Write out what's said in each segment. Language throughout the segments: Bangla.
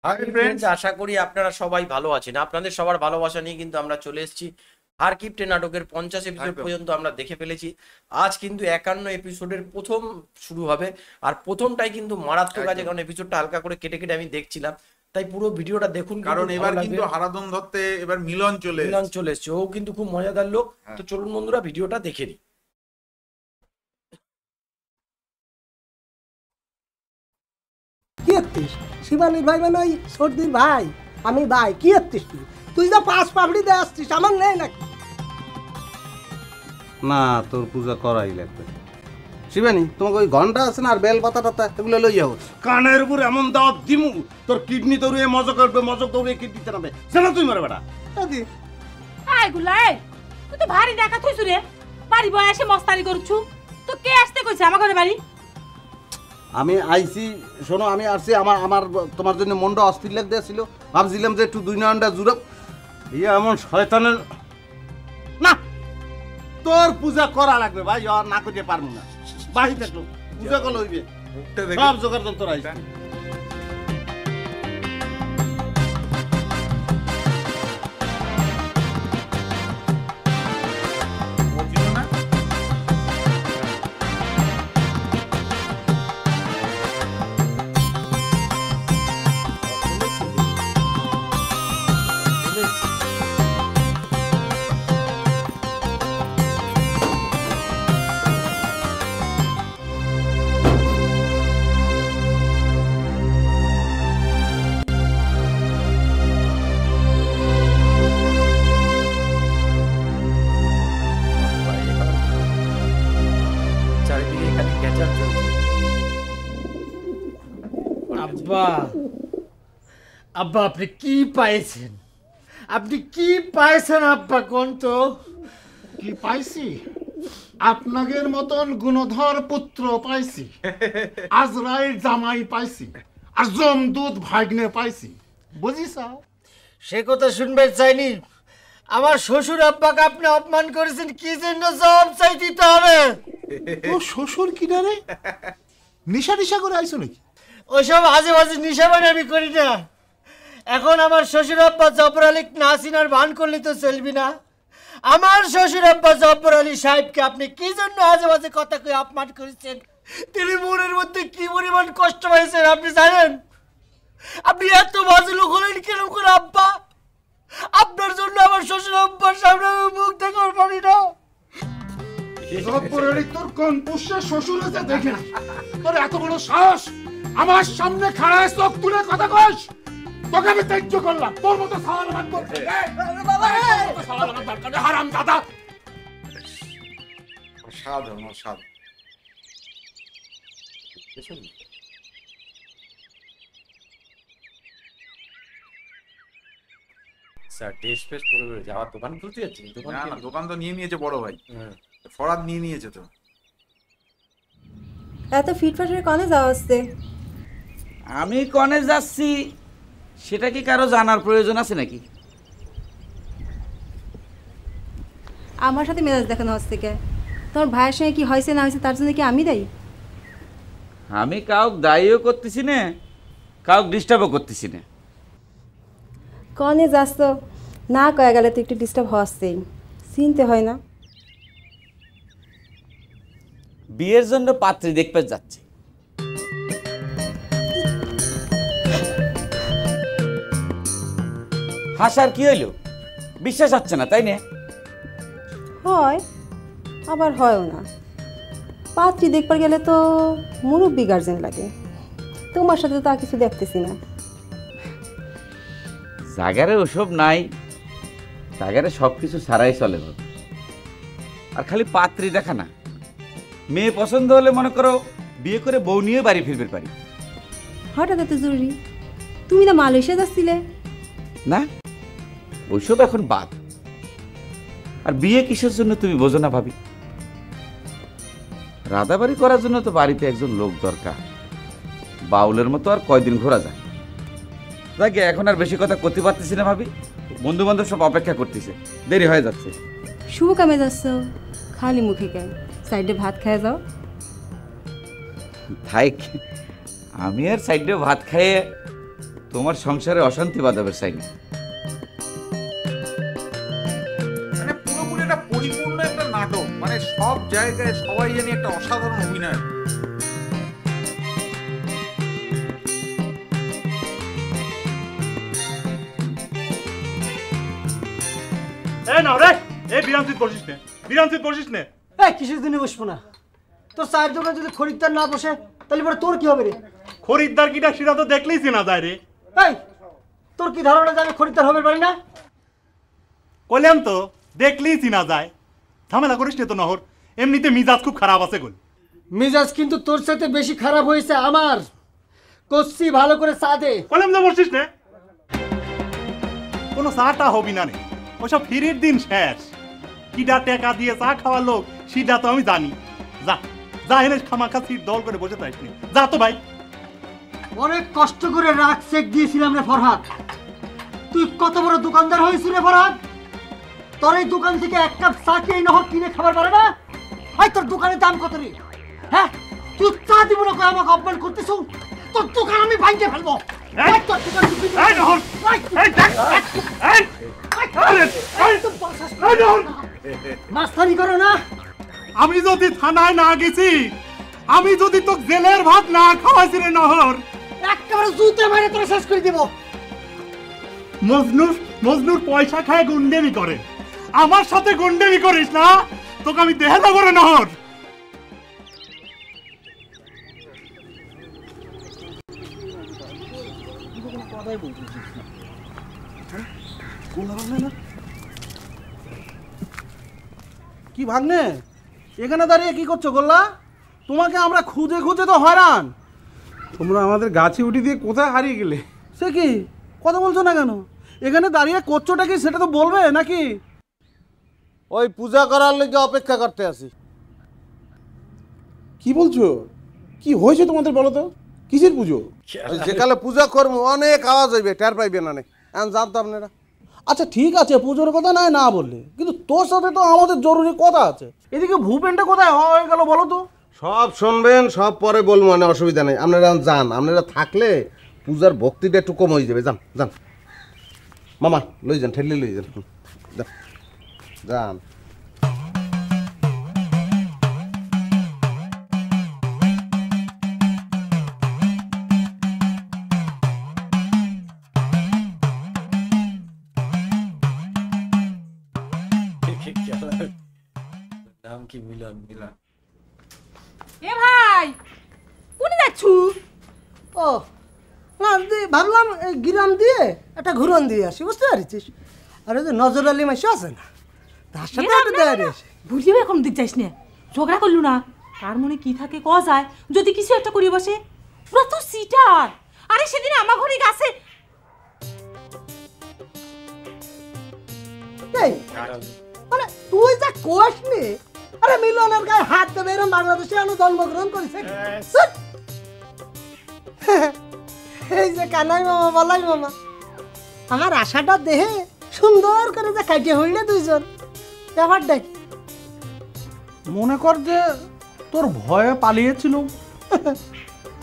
হাই ফ্রেন্ডস, আশা করি আপনারা সবাই ভালো আছেন। আপনাদের সবার ভালোবাসা নিয়ে কিন্তু আমরা চলে এসেছি। হারকিপটে নাটকের 50 এপিসোড পর্যন্ত আমরা দেখে ফেলেছি। আজ কিন্তু 51 এপিসোডের প্রথম শুরু হবে, আর প্রথমটাই কিন্তু মারাত্মক আছে, কারণ এপিসোডটা হালকা করে কেটে কেটে আমি দেখছিলাম। তাই পুরো ভিডিওটা দেখুন, কারণ এবার কিন্তু হারাধন ধরতে এবার মিলন চলে এসছে। ও কিন্তু খুব মজাদার লোক। তো চলুন বন্ধুরা, ভিডিওটা দেখে নিই। কি হচ্ছিস? শিবানীর ভাই মানে ওই সর্দির ভাই, আমি ভাই। কি হচ্ছিস তুই? তুই যা পাঁচ পাপড়ি দিয়ে আসছিস, আমার নেই নাকি? না, তোর পূজা করাই লাগবে। শিবানী, তোমাকে ওই ঘন্টা আছে না আর বেল পাতা টাতা এগুলো লই যাও। কানের উপর এমন দাওয়াত দিমু তোর কিডনি তোর মজা করবে, মজা করবে, কিডনিতে নামবে। সেটা তুই মারে বেটা। আদি আই গুলাই, তুই তো ভারী দেখা থইছু রে। বাড়ি বয় এসে মস্তানি করছু। তো কে আসতে কইছে আমার ঘরে বাড়ি? আমি আইছি, শোনো, আমি আসছি। আমার তোমার জন্য মনটা অস্থির লাগতে ছিল। ভাবছিলাম যে একটু দুই নয়নটা জুড়ে ইয়ে এমন শয়তানের। না, তোর পূজা করা লাগবে ভাই, আর না করতে পারবো না। বাহি থাকলো পূজা করলে হইবে, সব জোগাড় যন্ত্র আইছে। চারিদিকে এখানে গ্যাচার চলছে। আব্বা, আব্বা, আপনি কি পাইছেন? আপনি কি পাইছেন আব্বা, কোন তো? কি পাইছি? আপনাদের মতন গুণধর পুত্র পাইছি, আজরাইল জামাই পাইছি, আর জমদূত ভাগ্নে পাইছি। বুঝিস? সে কথা শুনবে চাইনি। আমার শ্বশুর আব্বাকে আপনি অপমান করেছেন, কি জন্য জবাব চাই দিতে হবে? ও শ্বশুর কিনা রে? নিশা নিশা করে আইছো নাকি? ওইসব আজে বাজে নিশাবানি আমি করি না। এখন আমার শ্বশুর আব্বা জব্বর আলী নাসিনার ভান করলে তো চলবি না। আমার শ্বশুর আব্বা জব্বর আলী সাহেবকে আপনি কি জন্য আজে বাজে কথা কয়ে অপমান করেছেন? তিনি মনের মধ্যে কি পরিমাণ কষ্ট পাইছেন আপনি জানেন? আপনি এত বাজে লোক হলেন কেন করে আব্বা? আপনার জন্য আমার শ্বশুর আব্বার সামনে আমি মুখ দেখার পারি না। তোর কোন পুষ্যের শ্বশুর আছে দেখে না? তোর এত বড় সাহস আমার সামনে খাড়ায় চোখ তুলে কথা কস? তোকে আমি ত্যায্য করলাম, তোর মতো সাওয়াল আমার করতে হারাম দাদা। অসাধারণ। স্যার ড্রেস ফ্রেস পরে যাওয়ার দোকান খুলতে যাচ্ছি। দোকান তো নিয়ে নিয়েছে বড় ভাই, ফরাদ নিয়ে নিয়েছে। তো এত ফিটফাটের কনে যাওয়া আসছে? আমি কনে যাচ্ছি সেটা কি কারো জানার প্রয়োজন আছে নাকি? আমার সাথে মেজাজ দেখানো হচ্ছে কে? তোমার ভাইয়ের সঙ্গে কি হয়েছে না হয়েছে তার জন্য কি আমি দায়ী? আমি কাউক দায়ীও করতেছি না, কাউক ডিস্টার্বও করতেছি না। কনে যাচ্ছ না কয়ে গেলে তো একটু ডিস্টার্ব হচ্ছেই, চিনতে হয় না? বিয়ের জন্য পাত্রী দেখতে যাচ্ছি। হাসার কি হইল? বিশ্বাস হচ্ছে না তাই না? হয়, আবার হয়ও না। পাত্রী দেখবার গেলে তো মুরব্বি গার্জেন লাগে। তোমার সাথে তো আর কিছু দেখতেছি না। জাগারে ওসব নাই, জাগারে সব কিছু ছাড়াই চলে না। আর খালি পাত্রী দেখা না, মেয়ে পছন্দ হলে মনে করো বিয়ে করে বউ নিয়ে বাড়ি ফিরবে পারি। হঠাৎ এত জরুরি? তুমি না মালয়েশিয়া যাচ্ছিলে? না, ওইসব এখন বাদ। আর বিয়ে কিসের জন্য তুমি বোঝো না ভাবি? রাদাবাড়ি করার জন্য তো বাড়িতে একজন লোক দরকার। বাউলের মতো আর কয়দিন ঘোরা যায়? যাকে এখন আর বেশি কথা করতে পারতেছি না ভাবি। বন্ধু বান্ধব সব অপেক্ষা করতেছে, দেরি হয়ে যাচ্ছে। শুভ কামে যাচ্ছ, খালি মুখে কেন? সাইডে ভাত খেয়ে যাও। থাইক, আমি আর সাইডে ভাত খাইয়ে তোমার সংসারে অশান্তি বাঁধাবে চাই না। মানে পুরোপুরি একটা পরিপূর্ণ একটা নাটক, মানে সব জায়গায় সবাই জানি একটা অসাধারণ অভিনয়। কিসের দিনে বসবো না? তোর চায়ের দোকানে যদি খরিদ্দার না বসে তাহলে পরে তোর কি হবে রে? খরিদ্দার কিটা সেটা তো দেখলেই চেনা যায় রে। এই তোর কি ধারণা যে আমি খরিদ্দার হবে পারি না? কইলাম তো দেখলেই চেনা যায়। ঝামেলা করিস না তো নহর, এমনিতে মিজাজ খুব খারাপ আছে গোল। মেজাজ কিন্তু তোর সাথে বেশি খারাপ হয়েছে আমার। কষছি ভালো করে চা দে। কইলাম তো বসছিস না, কোনো চাটা হবি না রে, ওসব ফিরির দিন শেষ। কিডা টাকা দিয়ে চা খাওয়ার লোক সেটা তো আমি জানি। যা যা এনে খামাখা সিট দল করে বসে থাকিস নি, যা তো ভাই। অনেক কষ্ট করে রাত চেক দিয়েছিলাম রে ফরহাদ। তুই কত বড় দোকানদার হয়েছিস রে ফরহাদ? তোর এই দোকান থেকে এক কাপ চা খেয়ে নহর কিনে খাবার পারে না? ভাই তোর দোকানের দাম কত রে? হ্যাঁ তুই চা দিব না কই আমাকে অপমান করতেছ? তোর দোকান আমি ভাঙিয়ে ফেলবো। এই তোর দোকান তুই এই নহর, এই দেখ, এই মাস্তানি করো না। আমি যদি থানায় না গেছি, আমি যদি তো জেলের ভাত না খাওয়াইছি রে নহর, একেবারে জুতে মারে তোরা শেষ করে দেব। মজনুর পয়সা খায় গুন্ডেমি করে, আমার সাথে গুন্ডেমি করিস না, তোকে আমি দেহে দেবো রে নহর। কি ভাগ্নে, এখানে দাঁড়িয়ে কি করছো গোল্লা? তোমাকে আমরা খুঁজে খুঁজে তো হয়রান। তোমরা আমাদের গাছে উঠে দিয়ে কোথায় হারিয়ে গেলে? সে কি কথা বলছো না কেন? এখানে দাঁড়িয়ে করছোটা কি সেটা তো বলবে নাকি? ওই পূজা করার লেগে অপেক্ষা করতে আছি। কি বলছো? কি হয়েছে তোমাদের বলো তো? কিসের পুজো? যেকালে পূজা করবো অনেক আওয়াজ হইবে, টের পাইবে না এখন জানতো আপনারা। আচ্ছা ঠিক আছে, পুজোর কথা নয় না বললে, কিন্তু তোর সাথে তো আমাদের জরুরি কথা আছে। এদিকে ভূপেনটা কোথায় হয়ে গেল বলো তো? সব শুনবেন, সব পরে বলবো, মানে অসুবিধা নেই। আপনারা যান, আপনারা থাকলে পূজার ভক্তিটা একটু কম হয়ে যাবে। যান যান মামা, লই যান, ঠেলে লই যান, যান। নাম কি? মিলন। এ ভাই কোনে যাচ্ছু? ও না, ভাবলাম এই গ্রাম দিয়ে একটা ঘুরন দিয়ে আসি, বুঝতে পারছিস? আর ওই যে নজর আলী মাসি আছে না, তার সাথে একটা দেয় এসে। বুঝিবে এখন দিক যাইস না, ঝগড়া করলু না, তার মনে কি থাকে ক যায় যদি কিছু একটা করি বসে। পুরা তো সিটার। আরে সেদিন আমার ঘরে গাছে এই মানে তুই যা কোষ নে, আরে মিলনের গায়ে হাত দেবে এরকম বাংলাদেশে আমি জন্মগ্রহণ করেছে। এই যে কানাই মামা, বলাই মামা, আমার আশাটা দেহে সুন্দর করে যে কাটিয়ে হইলে দুইজন, ব্যাপারটা কি? মনে কর যে তোর ভয়ে পালিয়েছিল।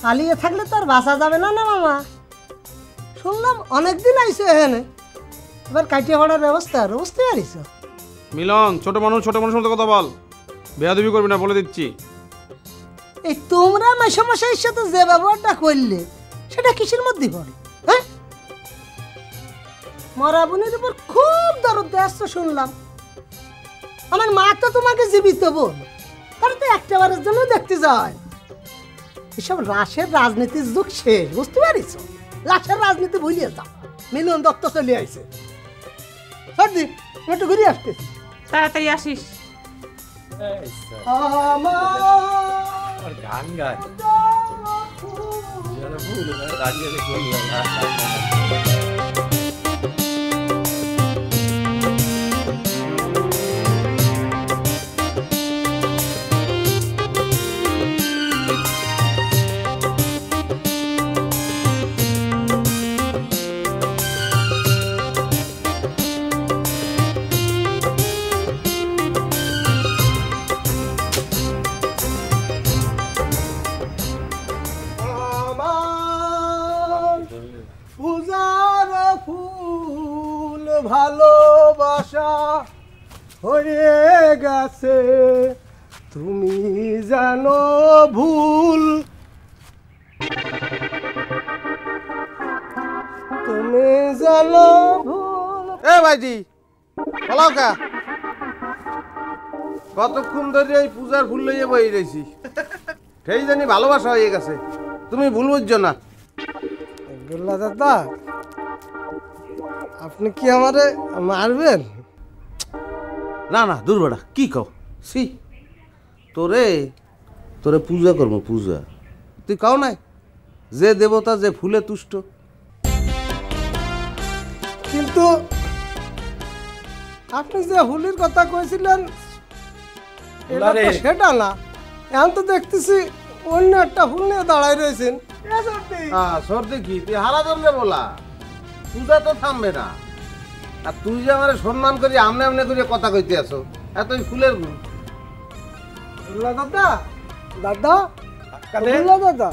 পালিয়ে থাকলে তো আর বাঁচা যাবে না না মামা। শুনলাম অনেকদিন আইসো এখানে, এবার কাটিয়ে পড়ার ব্যবস্থা আর বুঝতে পারিস? মিলন, ছোট মানুষ মতো কথা বল, বেয়াদবি করবি না বলে দিচ্ছি। এই তোমরা মেশামশাইয়ের সাথে যে ব্যবহারটা করলে সেটা কিসের মধ্যে পড়ে? হ্যাঁ, মরা বোনের উপর খুব দরদ আসছে শুনলাম। আমার মা তো তোমাকে জীবিত বোন, তারা তো একটা বারের জন্য দেখতে যায়। এসব রাশের রাজনীতির যুগ শেষ, বুঝতে পারিস? রাশের রাজনীতি ভুলিয়ে যাও। মিলন দত্ত চলে আইছে। সর্দি আমি একটু ঘুরে আসতেছি। তাড়াতাড়ি আসিস। আমার গান গায় পূজার ফুল ভালোবাসা হয়ে গেছে, তুমি জানো ভুল, তুমি জানো ভুল। এ ভাইজি বলাও কা, কতক্ষণ ধরে এই পূজার ফুল লইয়ে বই রয়েছি, সেই জানি ভালোবাসা হয়ে গেছে, তুমি ভুল বুঝছো না। গোল্লা দাদা, আপনি কি আমারে মারবেন? না না দুর্বড়া কি কও, সি তোরে তোরে পূজা করবো, পূজা। তুই কাও নাই যে দেবতা যে ফুলে তুষ্ট। কিন্তু আপনি যে হুলির কথা কইছিলেন এটা তো সেটা না, এখন তো দেখতেছি অন্য একটা ফুল নিয়ে দাঁড়ায় রয়েছেন। সর্দি কি তুই হারা ধরলে বলা, পূজা তো থামবে না। আর তুই যে আমার সম্মান করি আমনে আমনে করে কথা কইতে আসো, এতই ফুলের গুণ। দাদা দাদা দাদা,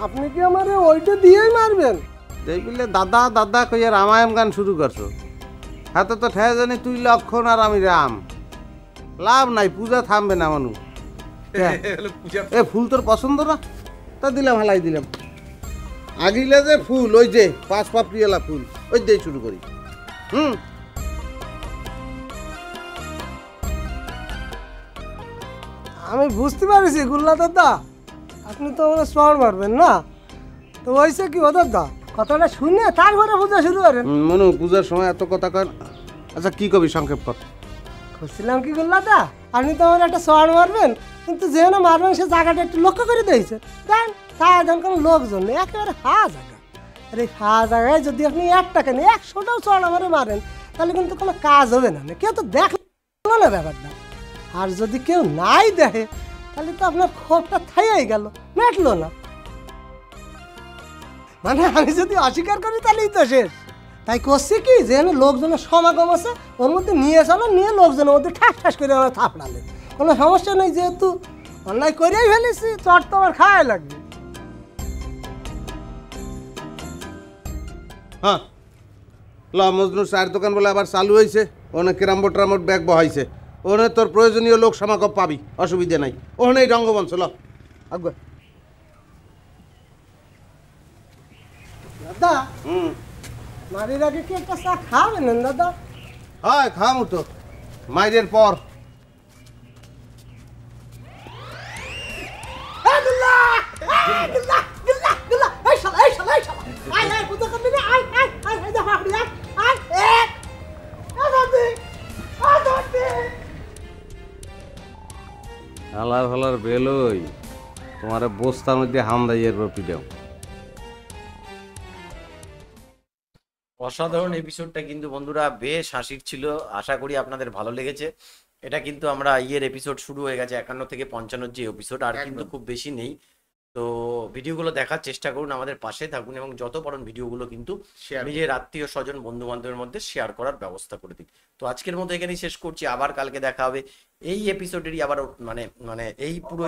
আপনি কি আমারে ওইটা দিয়েই মারবেন? দেখলে দাদা দাদা কইয়া রামায়ণ গান শুরু করছো, হাতে তো ঠেয়া জানি তুই লক্ষণ আর আমি রাম। লাভ নাই, পূজা থামবে না মানু। এ ফুল তোর পছন্দ না, তা দিলাম, হালাই দিলাম। আগিলে যে ফুল ওই যে 5 পাপড়িওয়ালা ফুল, ওই দিয়ে শুরু করি। আমি বুঝতে পারছি গুল্লা দাদা, আপনি তো আমার স্মরণ মারবেন না, তো হয়েছে কি ও দাদা, কথাটা শুনে তারপরে পূজা শুরু করেন। মনু পূজার সময় এত কথা কর। আচ্ছা কি কবি সংক্ষেপ কর। খুঁজছিলাম কি গুল্লা দা, আপনি তো আমার একটা স্মরণ মারবেন, কিন্তু যেখানে মারবেন সে জায়গাটা একটু লক্ষ্য করে দিয়েছে, দেন তাই দেন কোনো লোকজন নেই, একেবারে হা জায়গা। আর এই হা জায়গায় যদি আপনি 1 টাকা নিয়ে 100টাও চড় আমারে মারেন, তাহলে কিন্তু কোনো কাজ হবে না, কেউ তো দেখলো না ব্যাপারটা। আর যদি কেউ নাই দেখে তাহলে তো আপনার ক্ষোভটা থাইয়াই গেল, মেটলো না। মানে আমি যদি অস্বীকার করি তাহলেই তো শেষ। তাই করছি কি, যেখানে লোকজনের সমাগম আছে ওর মধ্যে নিয়ে চলো, নিয়ে লোকজনের মধ্যে ঠাস ঠাস করে আমার থাপড়ালে কোনো সমস্যা নেই, যেহেতু অন্যায় করেই ফেলেছি, চট তো আমার খাওয়াই লাগবে। হ্যাঁ ল, মজনুর চায়ের দোকান বলে আবার চালু হয়েছে, অনেক কেরামবোট ট্রামবোট ব্যাগ বহাইছে, ওখানে তোর প্রয়োজনীয় লোক সমাগম পাবি, অসুবিধা নাই। ওখানে রঙ্গমঞ্চ ল আগে। দাদা মারির আগে কি একটা চা খাবেন দাদা? হয় খামু তো, মাইরের পর। হালার হালার বেলই তোমার বস্তার মধ্যে হামদাইয়ের পিটাও। অসাধারণ এপিসোডটা কিন্তু বন্ধুরা বেশ হাসির ছিল, আশা করি আপনাদের ভালো লেগেছে। এটা কিন্তু আমরা এপিসোড শুরু হয়ে গেছে 51 থেকে 55 যে এপিসোড, আর কিন্তু খুব বেশি নেই। তো ভিডিওগুলো দেখার চেষ্টা করুন, আমাদের পাশে থাকুন, এবং যত পারেন ভিডিওগুলো কিন্তু নিজের আত্মীয় স্বজন বন্ধু বান্ধবের মধ্যে শেয়ার করার ব্যবস্থা করে দিন। তো আজকের মতো এখানেই শেষ করছি, আবার কালকে দেখা হবে এই এপিসোডেরই আবার মানে এই পুরো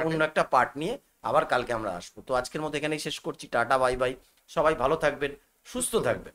অন্য একটা পার্ট নিয়ে আবার কালকে আমরা আসবো। তো আজকের মতো এখানেই শেষ করছি, টাটা বাই বাই, সবাই ভালো থাকবেন, সুস্থ থাকবেন।